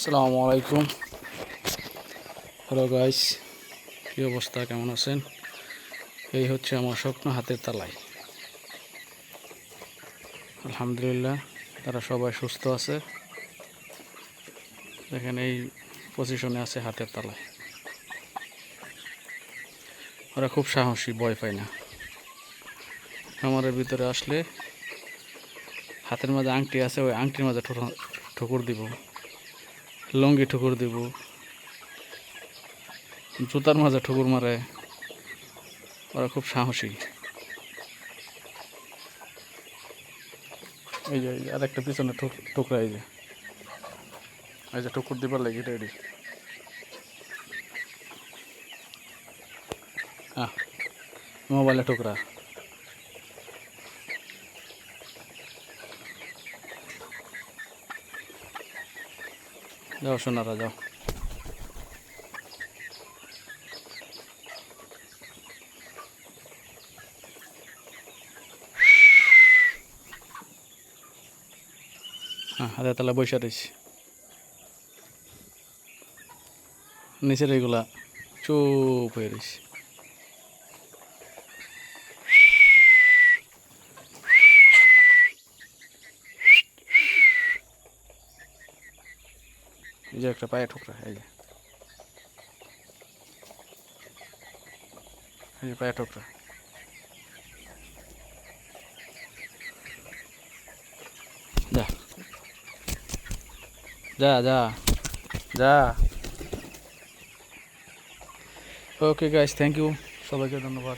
আসসালামু আলাইকুম। Hello guys, কী অবস্থা, কেমন আছেন? এই হচ্ছে আমার স্বপ্ন হাতের তালায়। আলহামদুলিল্লাহ, তারা সবাই সুস্থ আছে। দেখেন এই পজিশনে আছে হাতের তালায়। ওরা খুব সাহসী, ভয় পায় না। খামারের ভিতরে আসলে হাতের মাঝে আংটি আছে, ওই আংটির মাঝে ঠুকুর দিব, লঙ্গি ঠুকুর দিব, জুতার মাঝে ঠুকুর মারে। ওরা খুব সাহসী। এই যে আর একটা পিছনে ঠুকরা, এই যে ঠুকুর দিবার লাগে রেডি। মোবাইলে ঠুকরা। যাও সোনারা যাও। হাতে তালা বৈশা রয়েছি। নিচের এইগুলা চুপ হয়ে রয়েছে। এই যে একটা পায়ে ঠোকরা, এই যে পায়ে ঠোকরা। যা যা যা যা। ওকে গাইস, থ্যাংক ইউ, সবাইকে ধন্যবাদ।